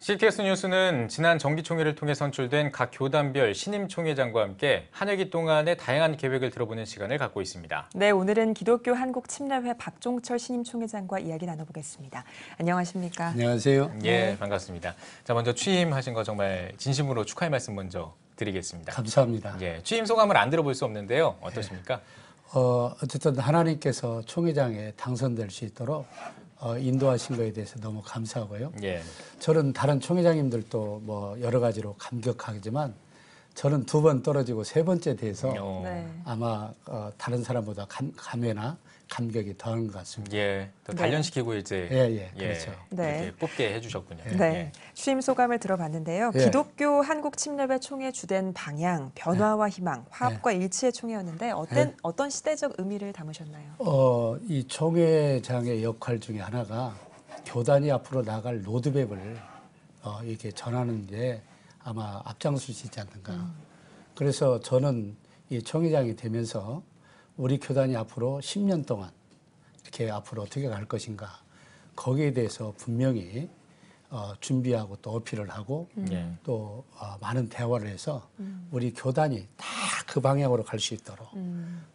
CTS 뉴스는 지난 정기총회를 통해 선출된 각 교단별 신임 총회장과 함께 한 회기 동안의 다양한 계획을 들어보는 시간을 갖고 있습니다. 네, 오늘은 기독교 한국침례회 박종철 신임 총회장과 이야기 나눠보겠습니다. 안녕하십니까? 안녕하세요. 예, 반갑습니다. 자, 먼저 취임하신 거 정말 진심으로 축하의 말씀 먼저 드리겠습니다. 감사합니다. 예, 취임 소감을 안 들어볼 수 없는데요. 어떠십니까? 어쨌든 하나님께서 총회장에 당선될 수 있도록 인도하신 거에 대해서 너무 감사하고요. 예. 저는 다른 총회장님들도 뭐 여러 가지로 감격하지만 저는 2번 떨어지고 3번째 돼서 네. 아마 다른 사람보다 감회나 감격이 더한 것 같습니다. 예, 더 단련시키고 이제 그렇죠. 네. 이렇게 뽑게 해주셨군요. 네, 취임 소감을 들어봤는데요. 예. 기독교 한국침례회 총회 주된 방향, 변화와 희망, 화합과 일치의 총회였는데 어떤 시대적 의미를 담으셨나요? 이 총회장의 역할 중에 하나가 교단이 앞으로 나갈 로드맵을 이렇게 전하는 데 아마 앞장설 수 있지 않는가. 그래서 저는 이 총회장이 되면서 우리 교단이 앞으로 10년 동안 이렇게 앞으로 어떻게 갈 것인가. 거기에 대해서 분명히 준비하고 또 어필을 하고 또 많은 대화를 해서 우리 교단이 다 그 방향으로 갈 수 있도록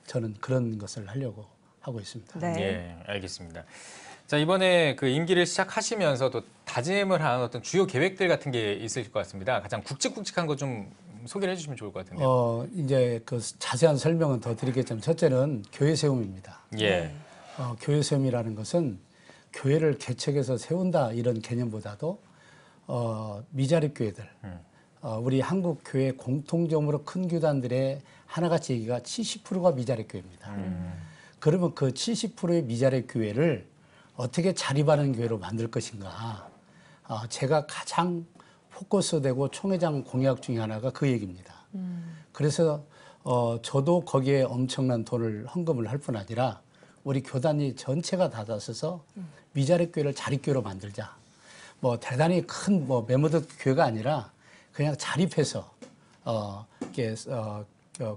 저는 그런 것을 하려고 하고 있습니다. 네. 예, 알겠습니다. 자, 이번에 그 임기를 시작하시면서 또 다짐을 한 어떤 주요 계획들 같은 게 있으실 것 같습니다. 가장 굵직굵직한 거 좀 소개를 해주시면 좋을 것 같은데요. 이제 그 자세한 설명은 더 드리겠지만 첫째는 교회 세움입니다. 예. 교회 세움이라는 것은 교회를 개척해서 세운다 이런 개념보다도 미자립 교회들, 우리 한국 교회 공통점으로 큰 교단들의 하나같이 얘기가 70%가 미자립 교회입니다. 그러면 그 70%의 미자립 교회를 어떻게 자립하는 교회로 만들 것인가. 제가 가장 포커스되고 총회장 공약 중에 하나가 그 얘기입니다. 그래서 저도 거기에 엄청난 돈을 헌금을 할 뿐 아니라 우리 교단이 전체가 다 나서서 미자립 교회를 자립교회로 만들자. 뭐 대단히 큰 뭐 메모드 교회가 아니라 그냥 자립해서 이렇게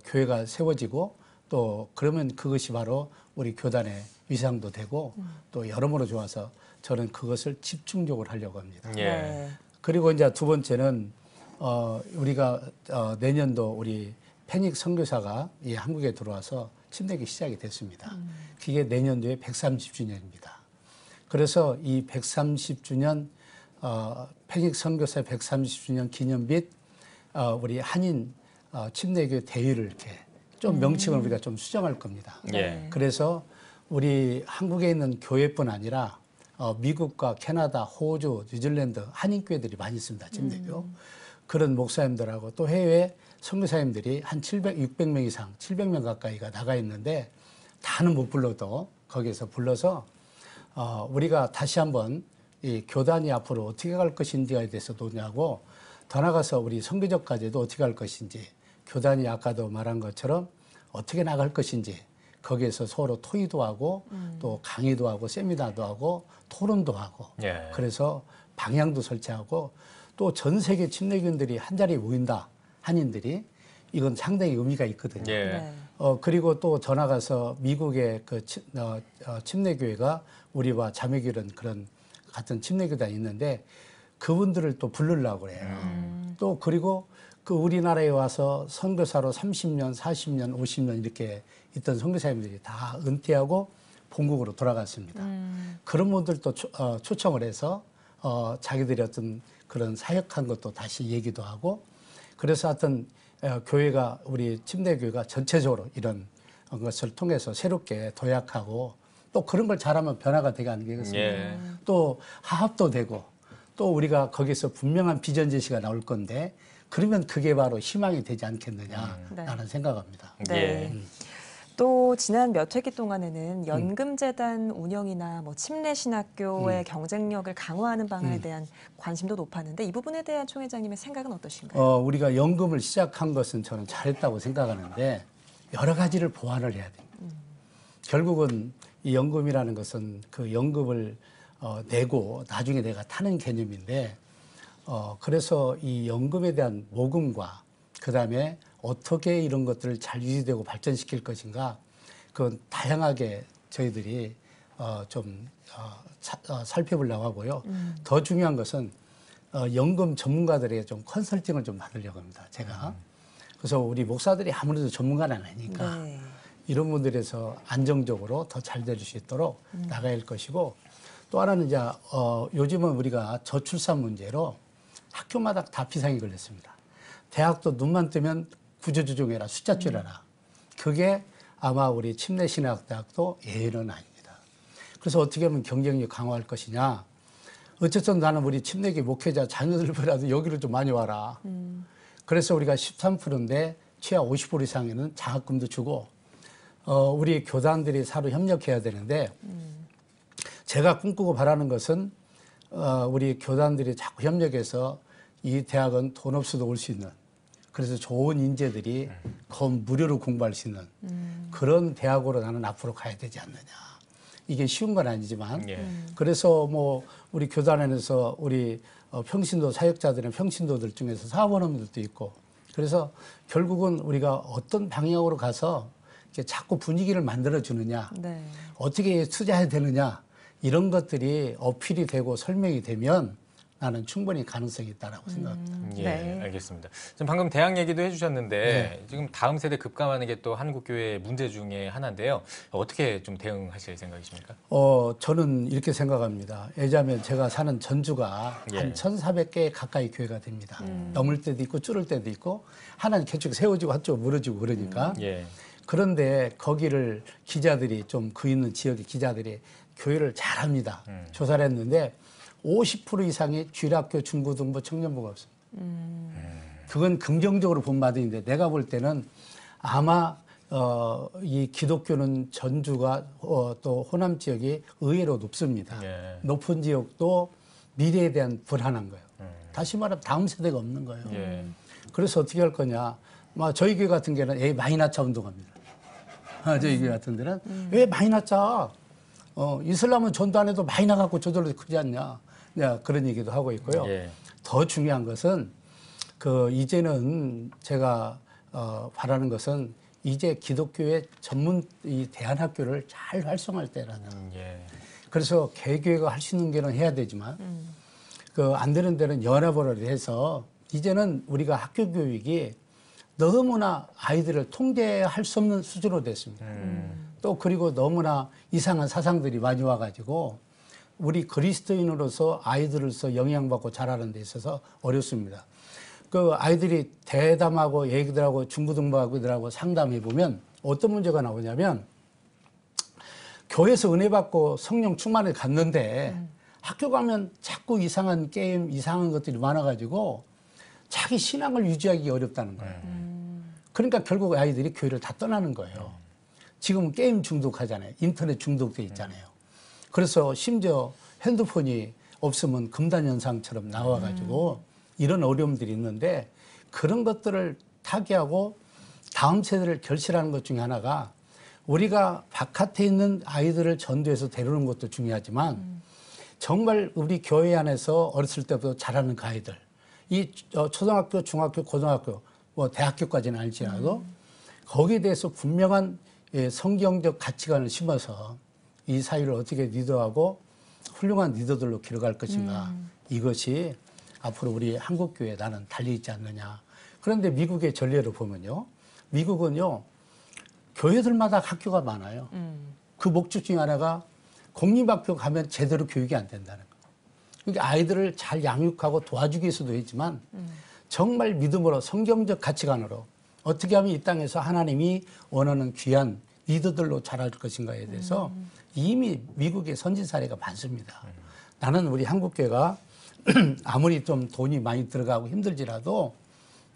교회가 세워지고 또 그러면 그것이 바로 우리 교단의 위상도 되고 또 여러모로 좋아서 저는 그것을 집중적으로 하려고 합니다. 예. 네. 그리고 이제 2번째는 우리가 내년도 우리 패닉 선교사가 이 한국에 들어와서 침례기 시작이 됐습니다. 그게 내년도에 130주년입니다. 그래서 이 130주년 패닉 선교사 130주년 기념 및 우리 한인 침례교 대회를 이렇게 좀 명칭을 우리가 좀 수정할 겁니다. 예. 그래서 우리 한국에 있는 교회뿐 아니라 미국과 캐나다, 호주, 뉴질랜드 한인교회들이 많이 있습니다. 침례교. 그런 목사님들하고 또 해외 선교사님들이 한 600명 이상, 700명 가까이가 나가 있는데 다는 못 불러도 거기에서 불러서 우리가 다시 한번 이 교단이 앞으로 어떻게 갈 것인지에 대해서 논의하고 더 나아가서 우리 선교적 과제도 어떻게 할 것인지 교단이 아까도 말한 것처럼 어떻게 나갈 것인지 거기에서 서로 토의도 하고 또 강의도 하고 세미나도 하고 토론도 하고 예. 그래서 방향도 설치하고 또 전 세계 침례교인들이 한 자리에 모인다. 한인들이 이건 상당히 의미가 있거든요. 예. 네. 그리고 또 더 나가서 미국의 그 침례교회가 우리와 자매교회는 그런 같은 침례교단이 있는데 그분들을 또 부르려고 그래요. 또 그리고 그 우리나라에 와서 선교사로 30년, 40년, 50년 이렇게 있던 선교사님들이 다 은퇴하고 본국으로 돌아갔습니다. 그런 분들도 초청을 해서 자기들이 어떤 그런 사역한 것도 다시 얘기도 하고 그래서 하여튼 교회가 우리 침례교회가 전체적으로 이런 것을 통해서 새롭게 도약하고 또 그런 걸 잘하면 변화가 되게 하는 게 있습니다. 예. 또 화합도 되고 또 우리가 거기서 분명한 비전 제시가 나올 건데 그러면 그게 바로 희망이 되지 않겠느냐라는 생각합니다. 네. 예. 또 지난 몇 회기 동안에는 연금재단 운영이나 뭐 침례신학교의 경쟁력을 강화하는 방안에 대한 관심도 높았는데 이 부분에 대한 총회장님의 생각은 어떠신가요? 우리가 연금을 시작한 것은 저는 잘했다고 생각하는데 여러 가지를 보완을 해야 됩니다. 결국은 이 연금이라는 것은 그 연금을 내고 나중에 내가 타는 개념인데 그래서 이 연금에 대한 모금과 그다음에 어떻게 이런 것들을 잘 유지되고 발전시킬 것인가 그건 다양하게 저희들이 좀 살펴보려고 하고요. 더 중요한 것은 연금 전문가들에게 좀 컨설팅을 좀 받으려고 합니다. 제가. 그래서 우리 목사들이 아무래도 전문가는 아니니까 네. 이런 분들에서 안정적으로 더 잘 될 수 있도록 나가야 할 것이고 또 하나는 이제 요즘은 우리가 저출산 문제로 학교마다 다 비상이 걸렸습니다. 대학도 눈만 뜨면 구조조정해라, 숫자 줄여라. 그게 아마 우리 침례신학대학도 예외는 아닙니다. 그래서 어떻게 하면 경쟁력 강화할 것이냐. 어쨌든 나는 우리 침례교 목회자 자녀들보다도 여기로 좀 많이 와라. 그래서 우리가 13%인데 최하 50% 이상에는 장학금도 주고 우리 교단들이 서로 협력해야 되는데 제가 꿈꾸고 바라는 것은 우리 교단들이 자꾸 협력해서 이 대학은 돈 없어도 올 수 있는 그래서 좋은 인재들이 무료로 공부할 수 있는 그런 대학으로 나는 앞으로 가야 되지 않느냐. 이게 쉬운 건 아니지만 그래서 뭐 우리 교단 안에서 우리 평신도 사역자들은 평신도들 중에서 사업원들도 있고 그래서 결국은 우리가 어떤 방향으로 가서 이렇게 자꾸 분위기를 만들어 주느냐 네. 어떻게 투자해야 되느냐 이런 것들이 어필이 되고 설명이 되면 나는 충분히 가능성이 있다라고 생각합니다. 예, 네. 알겠습니다. 지금 방금 대학 얘기도 해주셨는데 네. 지금 다음 세대 급감하는 게 또 한국교회의 문제 중에 하나인데요. 어떻게 좀 대응하실 생각이십니까? 저는 이렇게 생각합니다. 왜냐하면 제가 사는 전주가 예. 한 1,400개 가까이 교회가 됩니다. 넘을 때도 있고 줄을 때도 있고 하나는 개축 세워지고 한쪽 무너지고 그러니까 예. 그런데 거기를 기자들이 좀 그 있는 지역의 기자들이 교회를 잘합니다. 조사를 했는데 50% 이상이 주일학교, 중고등부, 청년부가 없습니다. 그건 긍정적으로 본 바인데 내가 볼 때는 아마 이 기독교는 전주가 또 호남 지역이 의외로 높습니다. 예. 높은 지역도 미래에 대한 불안한 거예요. 다시 말하면 다음 세대가 없는 거예요. 예. 그래서 어떻게 할 거냐. 저희 교회 같은 경우는 애 많이 낳자 운동합니다. 저희 교회 같은 데는 왜 많이 낳자. 이슬람은 전도 안 해도 많이 나갖고 저절로 크지 않냐. 그런 얘기도 하고 있고요. 예. 더 중요한 것은 이제는 제가 바라는 것은 이제 기독교의 전문 이 대안학교를 잘 활성화할 때라는. 예. 그래서 개교회가 할 수 있는 게는 해야 되지만 안 되는 데는 연합을 해서 이제는 우리가 학교 교육이 너무나 아이들을 통제할 수 없는 수준으로 됐습니다. 또 그리고 너무나 이상한 사상들이 많이 와가지고 우리 그리스도인으로서 아이들로서 영향받고 자라는 데 있어서 어렵습니다. 아이들이 대담하고 얘기들하고 중고등부하고들하고 상담해 보면 어떤 문제가 나오냐면 교회에서 은혜 받고 성령 충만을 갔는데 학교 가면 자꾸 이상한 게임, 이상한 것들이 많아가지고 자기 신앙을 유지하기 어렵다는 거예요. 그러니까 결국 아이들이 교회를 다 떠나는 거예요. 지금 게임 중독하잖아요. 인터넷 중독돼 있잖아요. 그래서 심지어 핸드폰이 없으면 금단현상처럼 나와가지고 이런 어려움들이 있는데 그런 것들을 타개하고 다음 세대를 결실하는 것 중에 하나가 우리가 바깥에 있는 아이들을 전도해서 데려오는 것도 중요하지만 정말 우리 교회 안에서 어렸을 때부터 자라는 그 아이들 이 초등학교, 중학교, 고등학교, 대학교까지는 알지라도 거기에 대해서 분명한 성경적 가치관을 심어서 이 사회를 어떻게 리더하고 훌륭한 리더들로 길어갈 것인가 이것이 앞으로 우리 한국교회에 나는 달려있지 않느냐. 그런데 미국의 전례를 보면요. 미국은요. 교회들마다 학교가 많아요. 그 목적 중에 하나가 공립학교 가면 제대로 교육이 안 된다는 거. 그러니까 아이들을 잘 양육하고 도와주기 위해서도 있지만 정말 믿음으로 성경적 가치관으로 어떻게 하면 이 땅에서 하나님이 원하는 귀한 리더들로 자랄 것인가에 대해서 이미 미국의 선진 사례가 많습니다. 나는 우리 한국교회가 아무리 좀 돈이 많이 들어가고 힘들지라도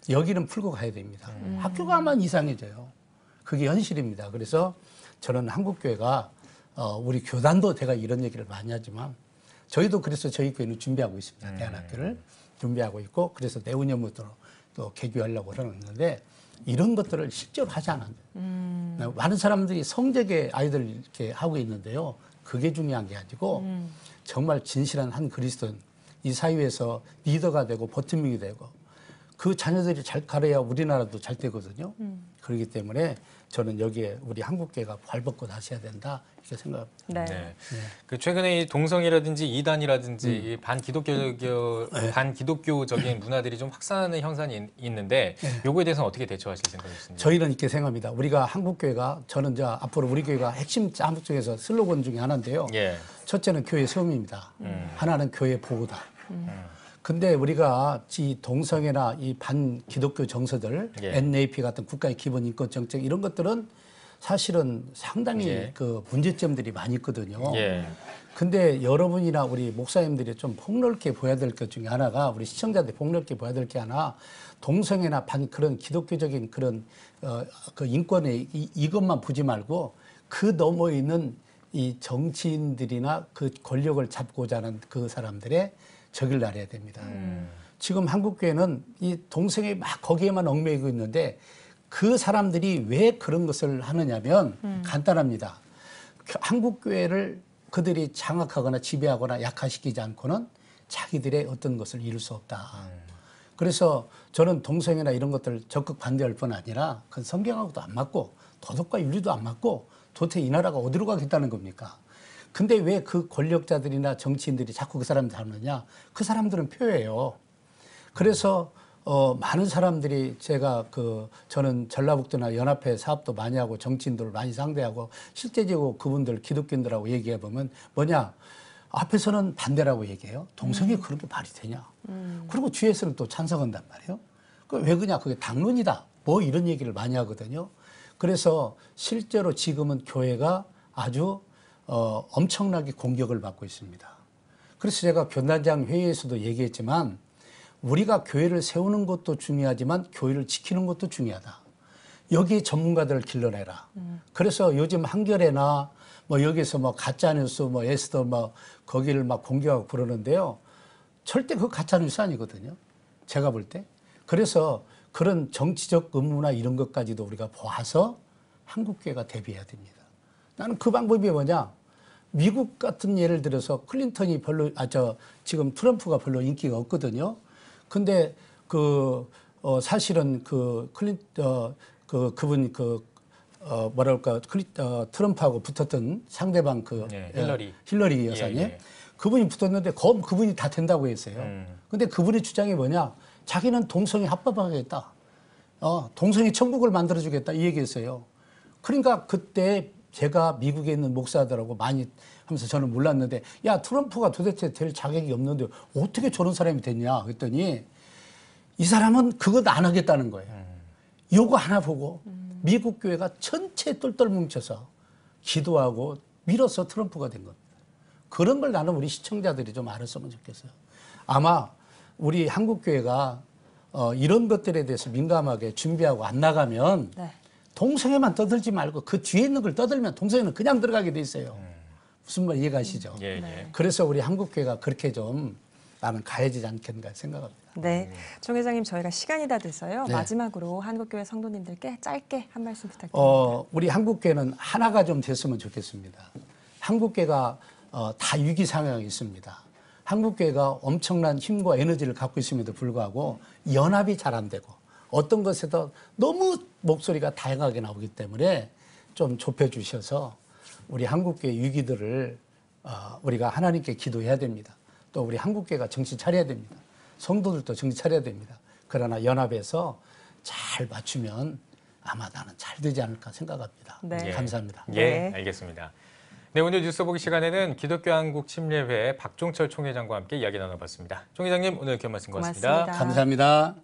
여기는 풀고 가야 됩니다. 학교가 하면 이상해져요. 그게 현실입니다. 그래서 저는 한국교회가 우리 교단도 제가 이런 얘기를 많이 하지만 저희도 그래서 저희 교회는 준비하고 있습니다. 대안학교를 준비하고 있고 그래서 내후년부터 또 개교하려고 그러는데 이런 것들을 실제로 하지 않았는데 많은 사람들이 성적에 아이들 이렇게 하고 있는데요. 그게 중요한 게 아니고 정말 진실한 한 그리스도인 이 사회에서 리더가 되고 버팀목이 되고 그 자녀들이 잘 가려야 우리나라도 잘 되거든요. 그렇기 때문에 저는 여기에 우리 한국교회가 발벗고 나서야 된다 이렇게 생각합니다. 네. 네. 그 최근에 이 동성이라든지 이단이라든지 이 반기독교적인 문화들이 좀 확산하는 현상이 있는데 요거에 대해서는 어떻게 대처하실 생각이신지? 저희는 이렇게 생각합니다. 우리가 한국교회가 저는 저 앞으로 우리 교회가 핵심 자목 중에서 슬로건 중에 하나인데요. 예. 첫째는 교회 세움입니다. 하나는 교회 보호다. 근데 우리가 이 동성애나 이 반기독교 정서들, 예. NAP 같은 국가의 기본 인권 정책 이런 것들은 사실은 상당히 예. 그 문제점들이 많이 있거든요. 예. 근데 여러분이나 우리 목사님들이 좀 폭넓게 보여야 될 것 중에 하나가 우리 시청자들이 폭넓게 보여야 될 게 하나 동성애나 그런 기독교적인 그런 그 인권의 이것만 보지 말고 그 너머에 있는 이 정치인들이나 그 권력을 잡고자 하는 그 사람들의 적을 알아야 됩니다. 지금 한국교회는 이 동성애 막 거기에만 얽매이고 있는데 그 사람들이 왜 그런 것을 하느냐면 간단합니다. 한국교회를 그들이 장악하거나 지배하거나 약화시키지 않고는 자기들의 어떤 것을 이룰 수 없다. 그래서 저는 동성애나 이런 것들 적극 반대할 뿐 아니라 그건 성경하고도 안 맞고 도덕과 윤리도 안 맞고 도대체 이 나라가 어디로 가겠다는 겁니까? 근데 왜 그 권력자들이나 정치인들이 자꾸 그 사람들 하느냐? 그 사람들은 표예요. 그래서 많은 사람들이 저는 전라북도나 연합회 사업도 많이 하고 정치인들을 많이 상대하고 실제적으로 그분들 기독교인들하고 얘기해 보면 뭐냐? 앞에서는 반대라고 얘기해요. 동성애 그런 게 말이 되냐? 그리고 뒤에서는 또 찬성한단 말이에요. 왜 그냐? 그게 당론이다. 뭐 이런 얘기를 많이 하거든요. 그래서 실제로 지금은 교회가 아주 엄청나게 공격을 받고 있습니다. 그래서 제가 교단장 회의에서도 얘기했지만 우리가 교회를 세우는 것도 중요하지만 교회를 지키는 것도 중요하다. 여기에 전문가들을 길러내라. 그래서 요즘 한겨레나 뭐 여기서 뭐 가짜뉴스 뭐 에스더 뭐 거기를 막 공격하고 그러는데요. 절대 그 가짜뉴스 아니거든요. 제가 볼 때. 그래서 그런 정치적 의무나 이런 것까지도 우리가 보아서 한국교회가 대비해야 됩니다. 나는 그 방법이 뭐냐? 미국 같은 예를 들어서 클린턴이 별로, 지금 트럼프가 별로 인기가 없거든요. 근데 사실은 그분이 트럼프하고 붙었던 상대방 힐러리 여사님. 예. 그분이 붙었는데 그분이 다 된다고 했어요. 근데 그분의 주장이 뭐냐? 자기는 동성애 합법화하겠다. 동성애 천국을 만들어주겠다. 이 얘기했어요. 그러니까 그때 제가 미국에 있는 목사들하고 많이 하면서 저는 몰랐는데 야 트럼프가 도대체 될 자격이 없는데 어떻게 저런 사람이 됐냐 그랬더니 이 사람은 그것 안 하겠다는 거예요. 요거 하나 보고 미국 교회가 전체 똘똘 뭉쳐서 기도하고 밀어서 트럼프가 된 겁니다. 그런 걸 나는 우리 시청자들이 좀 알았으면 좋겠어요. 아마 우리 한국 교회가 이런 것들에 대해서 민감하게 준비하고 안 나가면 네. 동성애만 떠들지 말고 그 뒤에 있는 걸 떠들면 동성애는 그냥 들어가게 돼 있어요. 무슨 말 이해가시죠? 예, 예. 네. 그래서 우리 한국교회가 그렇게 좀 나는 가야지 않겠는가 생각합니다. 네, 종 회장님 저희가 시간이 다 돼서요. 네. 마지막으로 한국교회 성도님들께 짧게 한 말씀 부탁드립니다. 우리 한국교회는 하나가 좀 됐으면 좋겠습니다. 한국교회가 다 위기 상황에 있습니다. 한국교회가 엄청난 힘과 에너지를 갖고 있음에도 불구하고 연합이 잘 안 되고 어떤 것에도 너무 목소리가 다양하게 나오기 때문에 좀 좁혀주셔서 우리 한국교회 위기들을 우리가 하나님께 기도해야 됩니다. 또 우리 한국교회가 정신 차려야 됩니다. 성도들도 정신 차려야 됩니다. 그러나 연합해서 잘 맞추면 아마 나는 잘 되지 않을까 생각합니다. 네. 감사합니다. 예, 네. 알겠습니다. 네, 오늘 뉴스 보기 시간에는 기독교 한국 침례회 박종철 총회장과 함께 이야기 나눠봤습니다. 총회장님 오늘 이렇게 말씀 고맙습니다. 고맙습니다. 감사합니다.